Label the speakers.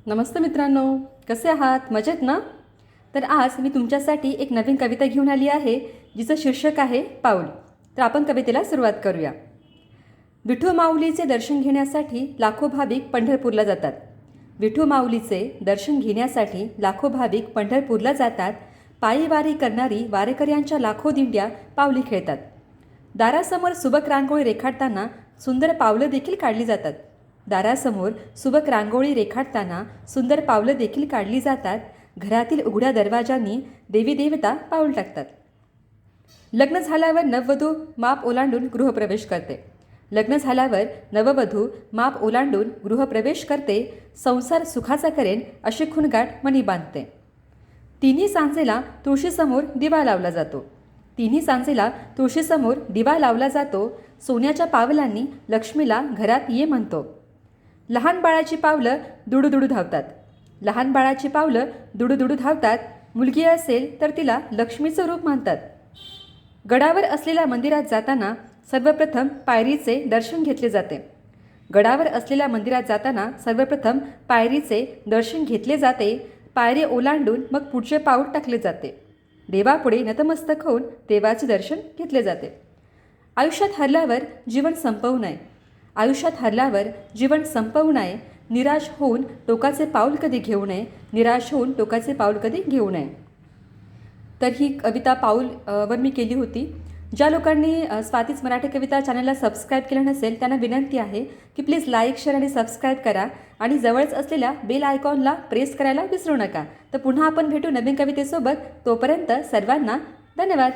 Speaker 1: नमस्ते मित्रांनो, कसे आहात? मजेत ना? तर आज मी तुमच्यासाठी एक नवीन कविता घेऊन आली आहे, जिचं शीर्षक आहे पाऊल. तर आपण कवितेला सुरुवात करूया. विठू माऊलीचे दर्शन घेण्यासाठी लाखो भाविक पंढरपूरला जातात. विठू माऊलीचे दर्शन घेण्यासाठी लाखो भाविक पंढरपूरला जातात. पायी वारी करणारी वारेकऱ्यांच्या लाखो दिंड्या पावली खेळतात. दारासमोर सुबक रांगोळी रेखाटताना सुंदर पावलं देखील काढली जातात. दारासमोर सुबक रांगोळी रेखाटताना सुंदर पावलं देखील काढली जातात. घरातील उघड्या दरवाजांनी देवी देवता पाऊल टाकतात. लग्न झाल्यावर नववधू माप ओलांडून गृहप्रवेश करते. लग्न झाल्यावर नववधू माप ओलांडून गृहप्रवेश करते. संसार सुखाचा करेन अशी खुणगाठ मनी बांधते. तिन्ही सांजेला तुळशीसमोर दिवा लावला जातो. तिन्ही सांजेला तुळशीसमोर दिवा लावला जातो. सोन्याच्या पावलांनी लक्ष्मीला घरात ये म्हणतो. लहान बाळाची पावलं दुडूदुडू धावतात. लहान बाळाची पावलं दुडूदुडू धावतात. मुलगी असेल तर तिला लक्ष्मीचं रूप मानतात. गडावर असलेल्या मंदिरात जाताना सर्वप्रथम पायरीचे दर्शन घेतले जाते. गडावर असलेल्या मंदिरात जाताना सर्वप्रथम पायरीचे दर्शन घेतले जाते. पायरी ओलांडून मग पुढचे पाऊल टाकले जाते. देवापुढे नतमस्तक होऊन देवाचे दर्शन घेतले जाते. आयुष्यात हरल्यावर जीवन संपवू नये. आयुष्यात हरल्यावर जीवन संपवू नये. निराश होऊन टोकाचे पाऊल कधी घेऊ नये. निराश होऊन टोकाचे पाऊल कधी घेऊ नये. तर ही कविता पाऊल वर मी केली होती. ज्या लोकांनी स्वातीच मराठी कविता चॅनलला सबस्क्राईब केलं नसेल त्यांना विनंती आहे की प्लीज लाईक, शेअर आणि सबस्क्राईब करा आणि जवळच असलेल्या बेल आयकॉनला प्रेस करायला विसरू नका. तर पुन्हा आपण भेटू नवीन कवितेसोबत. तोपर्यंत सर्वांना धन्यवाद.